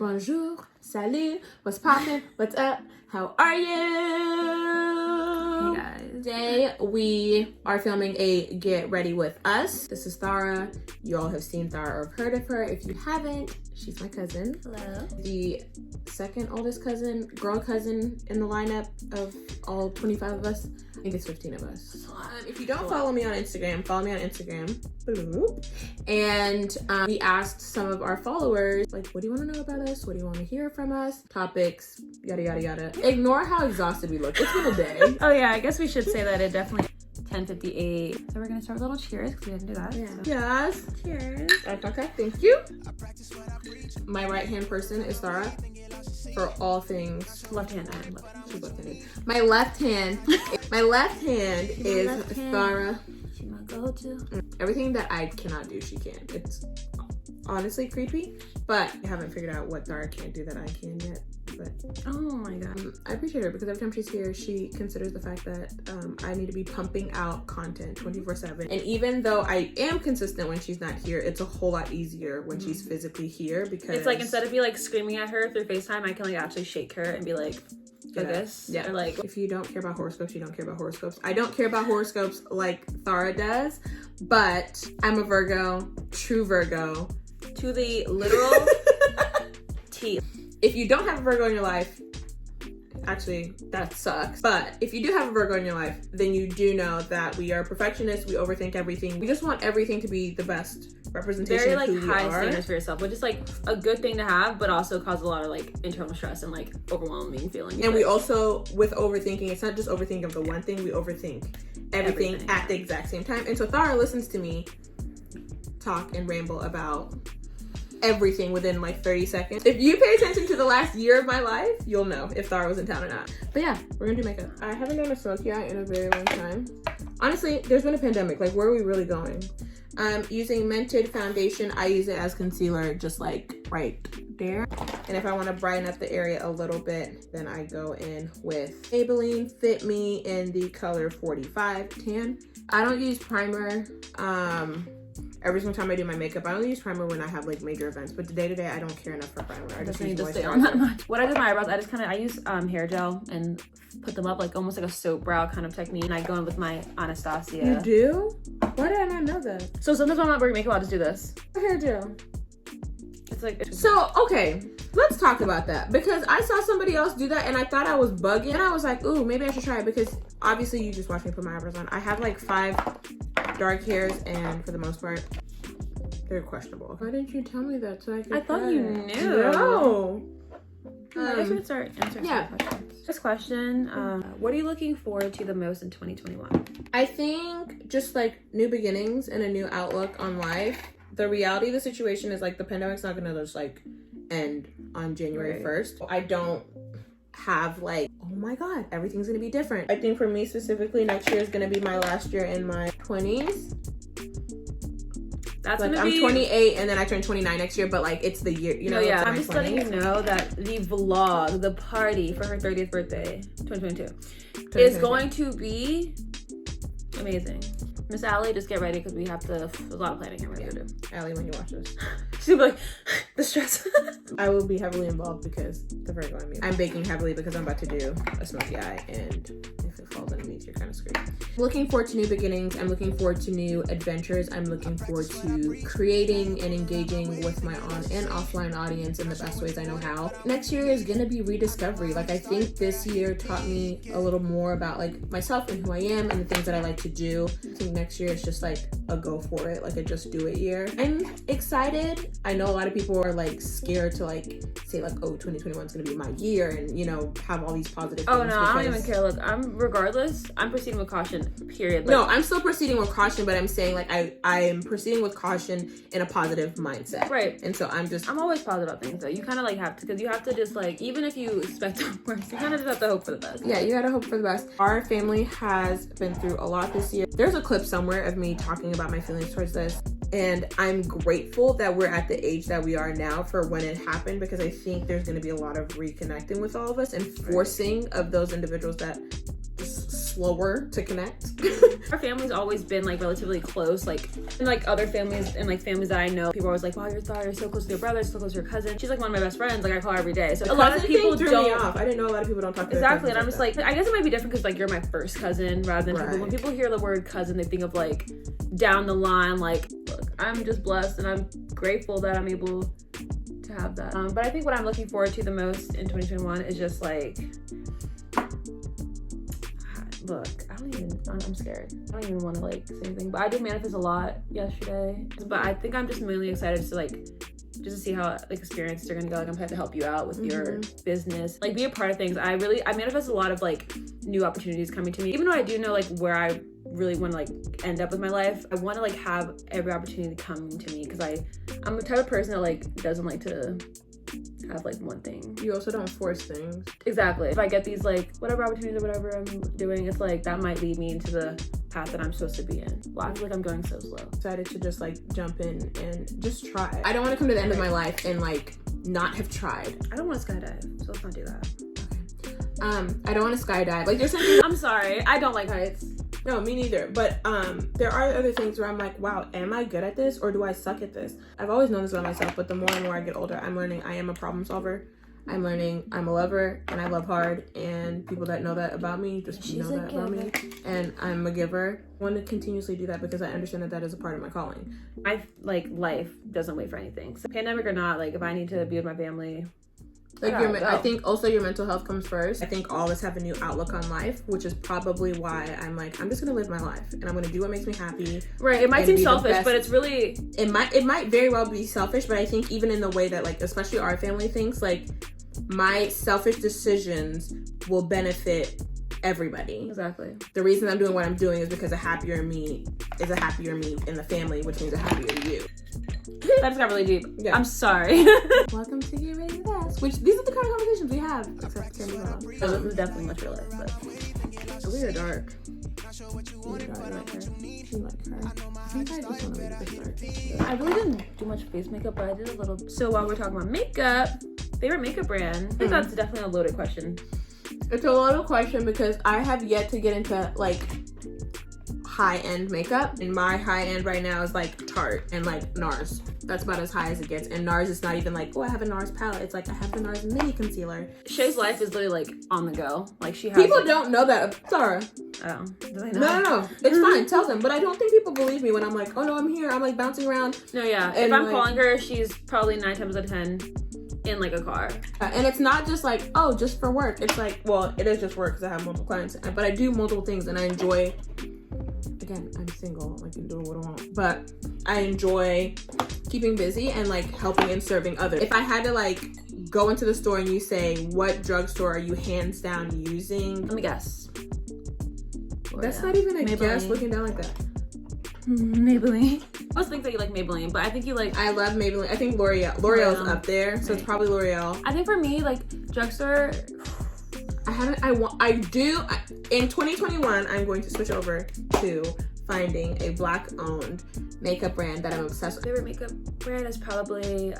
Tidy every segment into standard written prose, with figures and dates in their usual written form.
Bonjour, salut, what's poppin', what's up, how are you? Hey guys. Today we are filming a Get Ready With Us. This is Thara. You all have seen Thara or have heard of her. If you haven't, she's my cousin. Hello. The second oldest cousin, girl cousin in the lineup of all 25 of us. I think it's 15 of us. If you don't follow me on Instagram, follow me on Instagram. Bloop. And we asked some of our followers, like, what do you want to know about us? What do you want to hear from us? Topics, yada, yada, yada. Ignore how exhausted we look. It's been a day. Oh yeah, I guess we should say that it definitely 10:58. So we're gonna start with a little cheers because we didn't do that. Yeah. So. Yes. Cheers. Okay, thank you. My right-hand person is Thara for all things. Left hand. I am left. She's left-handed. My left hand is Thara. She's my go-to. Everything that I cannot do, she can. It's honestly creepy, but I haven't figured out what Thara can't do that I can yet. But Oh my god. I appreciate her because every time she's here, she considers the fact that I need to be pumping out content 24/7. And even though I am consistent when she's not here, it's a whole lot easier when she's physically here because It's like instead of me like screaming at her through FaceTime, I can like actually shake her and be like, focus. Yeah. Or like, if you don't care about horoscopes, you don't care about horoscopes. I don't care about horoscopes like Thara does, but I'm a Virgo, true Virgo. to the literal T. If you don't have a Virgo in your life, actually, that sucks. But if you do have a Virgo in your life, then you do know that we are perfectionists. We overthink everything. We just want everything to be the best representation Very of like who we high are. standards for yourself, which is like a good thing to have, but also causes a lot of like internal stress and like overwhelming feelings. And we also, with overthinking, it's not just overthinking of the one thing, we overthink everything at the exact same time. And so Thara listens to me talk and ramble about everything within like 30 seconds. If you pay attention to the last year of my life, you'll know if Thara was in town or not. But yeah, we're gonna do makeup. I haven't done a smoky eye in a very long time. Honestly, there's been a pandemic. Like, where are we really going? I'm using Mented foundation. I use it as concealer, just like right there. And if I want to brighten up the area a little bit, then I go in with Maybelline Fit Me in the color 45 tan. I don't use primer. Every single time I do my makeup, I only use primer when I have like major events, but day to day I don't care enough for primer. I just need use to stay on that much. What I do with my eyebrows, I use hair gel and put them up like almost like a soap brow kind of technique, and I go in with my Anastasia. You do? Why did I not know that? So sometimes when I'm not wearing makeup, I'll just do this. Hair gel. It's like So, okay, let's talk about that because I saw somebody else do that and I thought I was bugging. And I was like, ooh, maybe I should try it because obviously you just watched me put my eyebrows on. I have like 5 dark hairs and for the most part, they're questionable. Why didn't you tell me that so I could I thought try you it? knew. No. I guess we can start answering yeah. some questions. First question, what are you looking forward to the most in 2021? I think just like new beginnings and a new outlook on life. The reality of the situation is like the pandemic's not gonna just like end on January 1st. I don't have like, oh my god, everything's gonna be different. I think for me specifically, next year is gonna be my last year in my 20s. That's like gonna I'm be 28 and then I turn 29 next year, but like it's the year, you know. No, yeah, it's I'm my just letting you 20s. know that the vlog, the party for her 30th birthday, 2022, is going to be amazing. Miss Allie, just get ready because we have to. There's a lot of planning here. We're gonna do. Allie, when you watch this, She'll be like, the stress. I will be heavily involved because the Virgo in me. I'm baking heavily because I'm about to do a smoky eye, and if it falls underneath, you're kind of screwed. Looking forward to new beginnings. I'm looking forward to new adventures. I'm looking forward to creating and engaging with my on and offline audience in the best ways I know how. Next year is gonna be rediscovery. Like, I think this year taught me a little more about like myself and who I am and the things that I like to do. I think next year is just like a go for it, like a just do it year. I'm excited. I know a lot of people are like scared to like say like, oh, 2021 is gonna be my year and you know have all these positive Oh things no, I don't because- even care. Look, I'm proceeding with caution. Period. Like, no, I'm still proceeding with caution, but I'm saying like I'm proceeding with caution in a positive mindset. Right. And so I'm always positive about things though. You kind of like have to, because you have to just like, even if you expect the worst, you kind of just have to hope for the best. Yeah, you gotta hope for the best. Our family has been through a lot this year. There's a clip somewhere of me talking about my feelings towards this. And I'm grateful that we're at the age that we are now for when it happened, because I think there's going to be a lot of reconnecting with all of us and forcing of those individuals that slower to connect. Our family's always been like relatively close, like in like other families and like families that I know, people are always like, wow, your daughter is so close to your brother, so close to your cousin. She's like one of my best friends, like I call her every day. So a lot of people threw me off. I didn't know a lot of people don't talk to exactly, and I'm just like, I guess it might be different because like you're my first cousin rather than people. When people hear the word cousin, they think of like down the line. Like, look, I'm just blessed and I'm grateful that I'm able to have that. But I think what I'm looking forward to the most in 2021 is just like, look, I'm scared. I don't even want to like say anything, but I did manifest a lot yesterday. But I think I'm just mainly excited to like, just to see how like experiences are gonna go. Like I'm trying to help you out with your business, like be a part of things. I manifest a lot of like new opportunities coming to me, even though I do know like where I really want to like end up with my life. I want to like have every opportunity coming to me because I'm the type of person that like doesn't like to have like one thing. You also don't force things. Exactly. If I get these like whatever opportunities or whatever I'm doing, it's like that might lead me into the path that I'm supposed to be in. Well, I feel like I'm going so slow. Decided to just like jump in and just try. I don't want to come to the end of my life and like not have tried. I don't want to skydive, so let's not do that. Okay. I don't want to skydive. Like there's something. I'm sorry, I don't like heights. No, me neither. But there are other things where I'm like, wow, am I good at this or do I suck at this? I've always known this about myself, but the more and more I get older, I'm learning I am a problem solver. I'm learning I'm a lover and I love hard, and people that know that about me just know that about me. And I'm a giver. I want to continuously do that because I understand that that is a part of my calling. I like life doesn't wait for anything. So pandemic or not, like if I need to be with my family, like I think also your mental health comes first. I think all of us have a new outlook on life, which is probably why I'm like, I'm just gonna live my life and I'm gonna do what makes me happy. Right. It might seem selfish, but it's really it might very well be selfish, but I think even in the way that like especially our family thinks, like my selfish decisions will benefit everybody. Exactly. The reason I'm doing what I'm doing is because a happier me is a happier me in the family, which means a happier you. That just got really deep. Yeah. I'm sorry. Welcome to Get Ready with Us. Which these are the kind of conversations we have. Except for Candy. So this is definitely much real life, but we are dark. We like her. I think I just want to leave this dark. I really didn't do much face makeup, but I did a little. So while we're talking about makeup, favorite makeup brand? I think that's definitely a loaded question. It's a loaded question because I have yet to get into like high-end makeup, and my high-end right now is like Tarte and like NARS. That's about as high as it gets. And NARS is not even like, oh, I have a NARS palette. It's like I have the NARS mini concealer. Shay's life is literally like on the go. Like she has people like, don't know that. Sarah. Oh, do they know? No. It's fine. Tell them. But I don't think people believe me when I'm like, oh no, I'm here. I'm like bouncing around. No, yeah. If I'm calling her, she's probably 9 times out of 10 in like a car. And it's not just like, oh, just for work. It's like, well, it is just work because I have multiple clients, but I do multiple things and I enjoy. Again, I'm single. I can do what I want, but I enjoy keeping busy and like helping and serving others. If I had to like go into the store and you say, what drugstore are you hands down using? Let me guess. That's not even a Maybelline. guess looking down like that. Maybelline. I was thinking that you like Maybelline, but I think you like... I love Maybelline. I think L'Oreal's up there, so it's probably L'Oreal. I think for me, like drugstore... In 2021, I'm going to switch over to finding a Black-owned makeup brand that I'm obsessed with. Favorite makeup brand is probably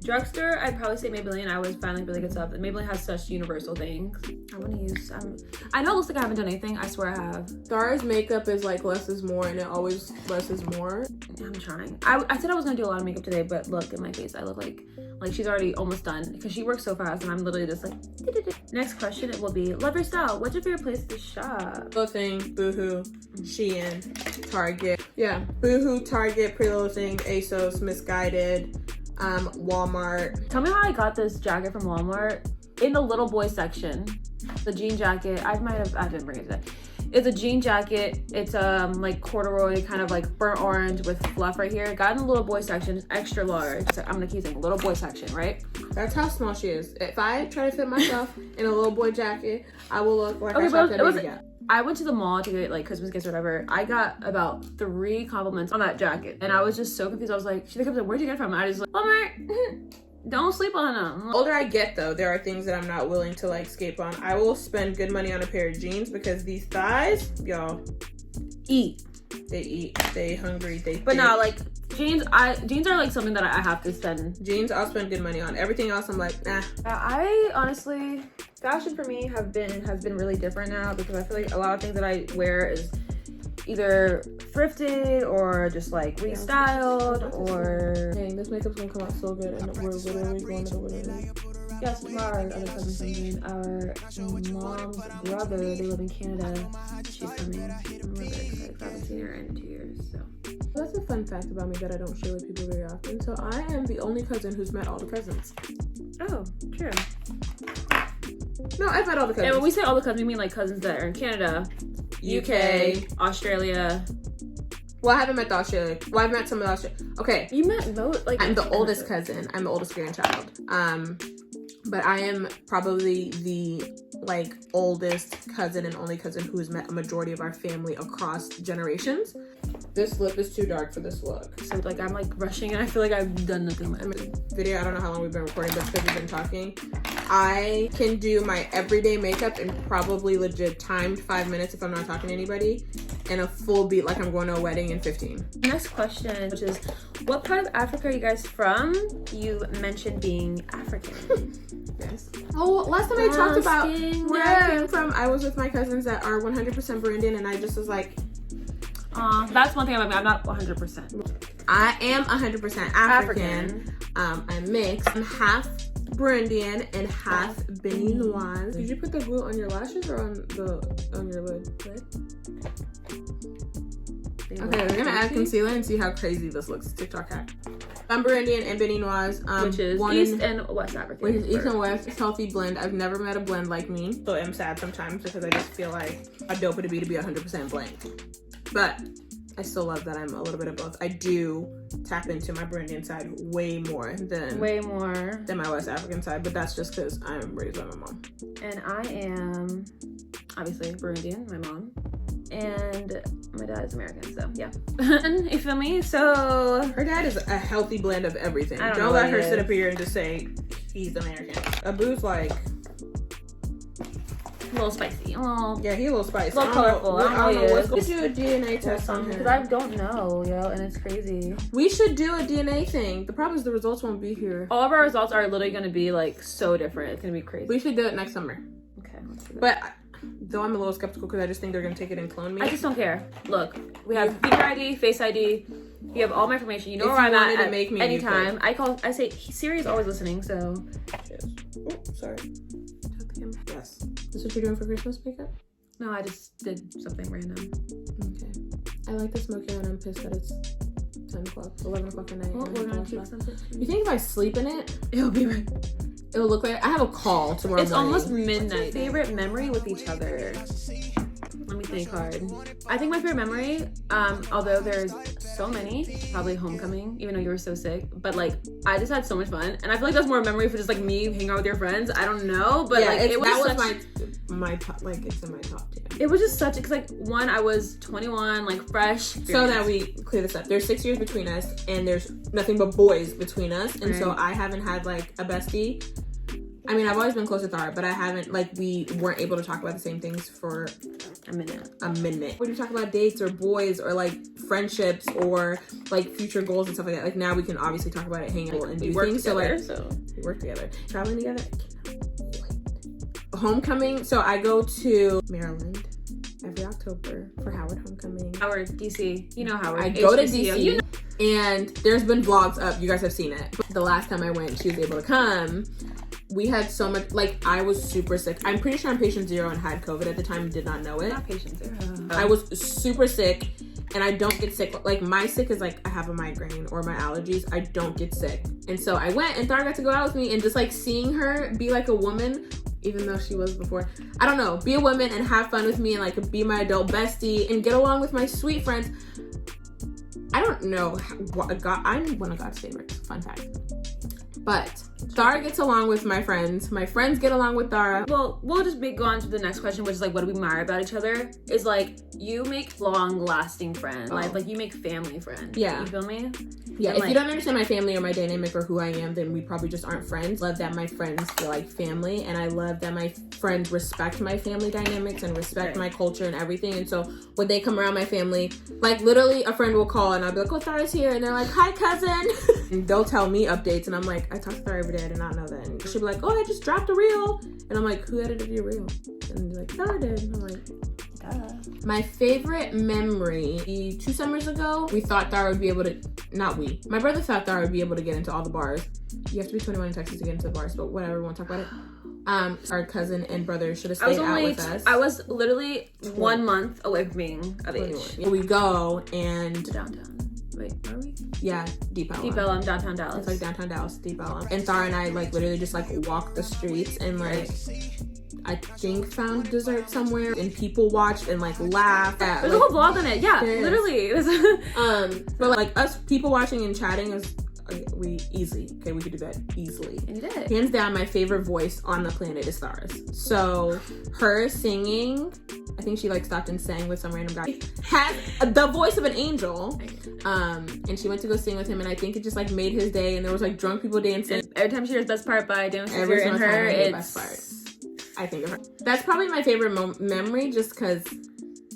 drugstore. I'd probably say Maybelline. I always find like really good stuff. Maybelline has such universal things. I want to use. I know it looks like I haven't done anything. I swear I have. Zara's makeup is like less is more, and it always less is more. I'm trying. I said I was gonna do a lot of makeup today, but look at my face. I look like she's already almost done because she works so fast, and I'm literally just like. Next question, it will be love your style. What's your favorite place to shop? Little Thing, Boohoo, Shein, Target. Yeah, Boohoo, Target, Pretty Little Thing, ASOS, Misguided, Walmart. Tell me how I got this jacket from Walmart in the little boy section. The jean jacket. I didn't bring it today. It's a jean jacket. It's like corduroy, kind of like burnt orange with fluff right here. Got in the little boy section, extra large. So I'm gonna keep saying little boy section, right? That's how small she is. If I try to fit myself in a little boy jacket, I will look like I shopped at Baby Gap. I went to the mall to get like Christmas gifts or whatever. I got about 3 compliments on that jacket, and I was just so confused. I was like, she comes like, where'd you get it from? And I just like, Walmart. Don't sleep on them. The older I get though, there are things that I'm not willing to like escape on. I will spend good money on a pair of jeans because these thighs, y'all, eat. They eat. They hungry. They. But no, like Jeans are like something that I have to spend. Jeans, I'll spend good money on. Everything else, I'm like, nah. I honestly, fashion for me has been really different now because I feel like a lot of things that I wear is either thrifted or just like restyled or. Dang, this makeup's gonna come out so good, and we're literally going to the wedding. Yes, our other cousin, our mom's brother, they live in Canada. She's coming. I'm really excited. I haven't seen her in 2 years, so. That's a fun fact about me that I don't share with people very often. So I am the only cousin who's met all the cousins. Oh, true. No, I've met all the cousins. And when we say all the cousins, we mean like cousins that are in Canada, UK, Australia. Well, I haven't met the Australia. Well, I've met some of the Australia. Okay. You met those? Like, I'm the oldest cousin. I'm the oldest grandchild. But I am probably the like oldest cousin and only cousin who's met a majority of our family across generations. This lip is too dark for this look. So like I'm like rushing and I feel like I've done nothing with it. Video, I don't know how long we've been recording, but because we've been talking. I can do my everyday makeup in probably legit timed 5 minutes if I'm not talking to anybody, and a full beat like I'm going to a wedding in 15. Next question, which is, what part of Africa are you guys from? You mentioned being African. Yes. Oh, last time I talked about where I came from, I was with my cousins that are 100% Burundian, and I just was like, that's one thing about me. I'm not 100%. I am 100% African. I'm mixed. I'm half Burundian and half Beninoise. Did you put the glue on your lashes or on your lid? Okay, we're gonna add concealer and see how crazy this looks. TikTok hack. I'm Burundian and Beninoise, which is East and West African. Which is East and West. It's healthy blend. I've never met a blend like me, so I'm sad sometimes because I just feel like how dope it'd be to be 100% blend. But I still love that I'm a little bit of both. I do tap into my Burundian side way more than my West African side, but that's just because I'm raised by my mom. And I am obviously Burundian, my mom, and my dad is American, so yeah. You feel me? So her dad is a healthy blend of everything. Don't let her sit up here and just say he's American. Abu's like a little spicy. Yeah, he's a little spicy. A little colorful. I don't know. Let's do a DNA test on him. Because I don't know, yo, and it's crazy. We should do a DNA thing. The problem is the results won't be here. All of our results are literally going to be like so different. It's going to be crazy. We should do it next summer. Okay, let's do that. But though I'm a little skeptical because I just think they're going to take it and clone me. I just don't care. Look, we have feature ID, face ID. You have all my information. You know where I'm at make me anytime. I say Siri is always listening, so. Cheers. Oh, sorry. Yes. This is what you're doing for Christmas makeup? No, I just did something random. Okay. I like the smoky one. I'm pissed that it's 10 o'clock, 11 o'clock at night. Well, we're gonna keep something. You think if I sleep in it, it'll be right? It'll look like I have a call tomorrow It's morning. Almost midnight. Favorite memory with each other? Let me think hard. I think my favorite memory, although there's so many, probably homecoming, even though you were so sick, but like I just had so much fun, and I feel like that's more a memory for just like me hanging out with your friends. I don't know, but yeah, like it was my top, like it's in my top 10. It was just such, because like one, I was 21, like fresh. So that we clear this up, there's 6 years between us, and there's nothing but boys between us, and so I haven't had like a bestie. I mean, I've always been close with Thara, but I haven't, like, we weren't able to talk about the same things for a minute. When you talk about dates or boys or, like, friendships or, like, future goals and stuff like that, like, now we can obviously talk about it, hang out, and do things. Together, so we work together. Traveling together. Homecoming. So I go to Maryland every October for Howard Homecoming. Howard, DC. You know Howard. I go to DC. You know. And there's been vlogs up. You guys have seen it. The last time I went, she was able to come. We had so much, like, I was super sick. I'm pretty sure I'm patient 0 and had COVID at the time and did not know it. Not patient 0. I was super sick, and I don't get sick. Like, my sick is like I have a migraine or my allergies. I don't get sick. And so I went, and Thara got to go out with me, and just like seeing her be like a woman, even though she was before, I don't know, be a woman and have fun with me and like be my adult bestie and get along with my sweet friends. I don't know I'm one of God's favorites, fun fact. But Thara gets along with my friends. My friends get along with Thara. Well, we'll just go on to the next question, which is like, what do we admire about each other? Is like, you make long-lasting friends. Like you make family friends. Yeah. You feel me? Yeah, and if you don't understand my family or my dynamic or who I am, then we probably just aren't friends. Love that my friends feel like family, and I love that my friends respect my family dynamics and respect my culture and everything. And so when they come around my family, like literally a friend will call and I'll be like, oh, Thara's here. And they're like, hi, cousin. And they'll tell me updates and I'm like, I talk to Thara every day. I did not know that. And she'll be like, oh, I just dropped a reel. And I'm like, who edited your reel? And they're like, Thara did. And I'm like, my favorite memory, 2 summers ago, we thought Thara would be able to, my brother thought Thara would be able to get into all the bars. You have to be 21 in Texas to get into the bars, but whatever, we won't talk about it. Our cousin and brother should have stayed out with us. I was literally 1 month away from being of age. We go and... Downtown. Wait, are we? Yeah, Deep Ellum. Deep Ellum, downtown Dallas. It's like downtown Dallas, Deep Ellum. And Thara and I like literally just like walked the streets and like... I think found dessert somewhere and people watched and like laughed at. There's a whole vlog on it. Yeah, literally. But like us people watching and chatting is we could do that easily. And you did. Hands down, my favorite voice on the planet is Thara's. So her singing, I think she like stopped and sang with some random guy, has the voice of an angel. And she went to go sing with him, and I think it just like made his day. And there was like drunk people dancing. Every time she hears "Best Part" by Dance Every and her, it's Best Part. I think of her. That's probably my favorite memory, just because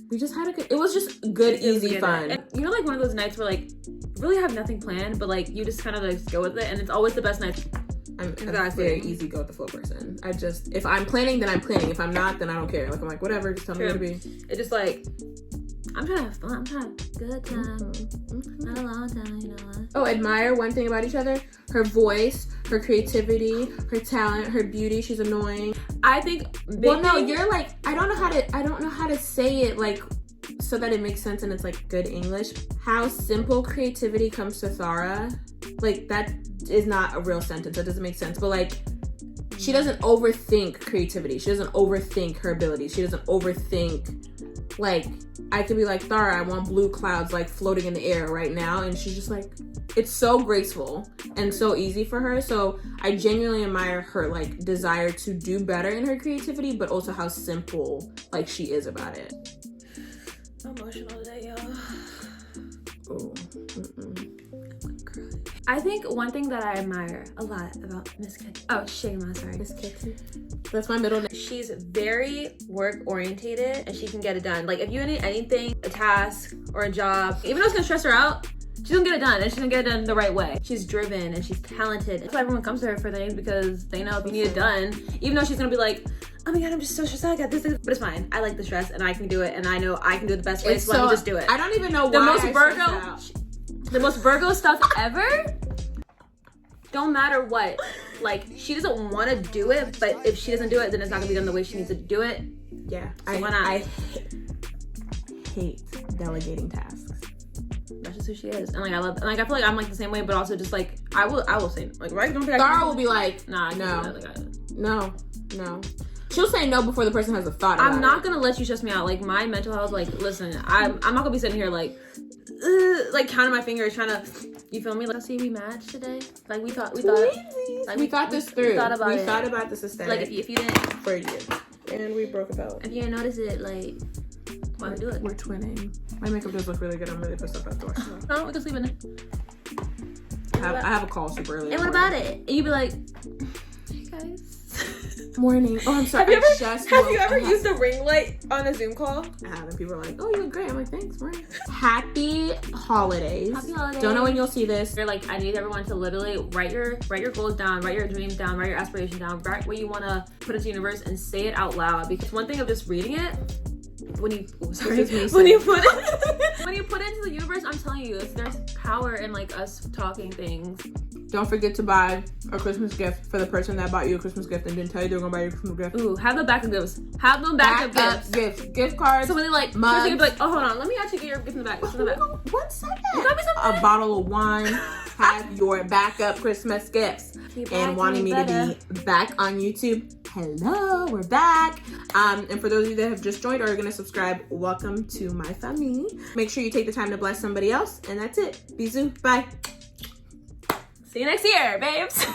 we just had it was just good, easy fun. And you know, like one of those nights where like you really have nothing planned, but like you just kind of like go with it, and it's always the best night. I'm a very easy go with the flow person. I just, if I'm planning, then I'm planning. If I'm not, then I don't care. Like I'm like, whatever, just tell me where to be. It's just like, I'm trying to have fun. I'm trying to have a good time. Not a long time, you know what? Oh, admire one thing about each other: her voice, her creativity, her talent, her beauty. She's annoying. I think. You're like, I don't know how to say it like so that it makes sense and it's like good English. How simple creativity comes to Thara, like that is not a real sentence. That doesn't make sense. But like, she doesn't overthink creativity. She doesn't overthink her abilities. She doesn't overthink. Like, I could be like, Thara, I want blue clouds like floating in the air right now, and she's just like, it's so graceful and so easy for her. So I genuinely admire her like desire to do better in her creativity, but also how simple like she is about it. I'm emotional today, y'all. Oh, I think one thing that I admire a lot about Shaymah, sorry. Miss Kitty. That's my middle name. She's very work orientated and she can get it done. Like if you need anything, a task or a job, even though it's gonna stress her out, she's gonna get it done and she's gonna get it done the right way. She's driven and she's talented. That's why everyone comes to her for things, because they know if you need it done, even though she's gonna be like, oh my god, I'm just so stressed out, I got this, but it's fine. I like the stress and I can do it, and I know I can do it the best way, so let me just do it. I don't even know why the most Virgo stuff ever. Don't matter what. Like, she doesn't want to do it, but if she doesn't do it, then it's not gonna be done the way she needs to do it. Yeah, so why not? I hate delegating tasks. That's just who she is, and like I love, and like I feel like I'm like the same way, but also just like I will say like, right? Don't think Thara will be like, nah, no. She'll say no before the person has a thought about it. I'm not gonna let you stress me out. Like my mental health, like listen, I'm not gonna be sitting here like counting my fingers trying to, you feel me? Like, see, we matched today. Like we thought this through. We thought about this aesthetic. Like if you didn't, for years, and we broke about. If you didn't notice it, like why do it? We're twinning. My makeup does look really good. I'm really pissed off at the door. No, we can sleep in it. I have a call super early. And what about it? And you'd be like, hey guys. Morning. Oh, I'm sorry. Have you ever used a ring light on a Zoom call? I have, and people are like, oh, you look great. I'm like, thanks, morning. Happy holidays. Happy holidays. Don't know when you'll see this. You're like, I need everyone to literally write your goals down, write your dreams down, write your aspirations down, write what you want to put into the universe, and say it out loud. Because one thing of just reading it, when you put it into the universe, I'm telling you, there's power in like us talking things. Don't forget to buy a Christmas gift for the person that bought you a Christmas gift and didn't tell you they were gonna buy you a Christmas gift. Ooh, have them backup gifts. Have them backup gifts. Gift cards. So when they like, mugs. So you'd be like, oh, hold on, let me actually get your gift in the back. What's in the back? 1 second. You got me something? A bottle of wine. Have your backup Christmas gifts. And wanting me to be back on YouTube. Hello, we're back. And for those of you that have just joined or are gonna subscribe, welcome to my family. Make sure you take the time to bless somebody else, and that's it. Bisous. Bye. See you next year, babes.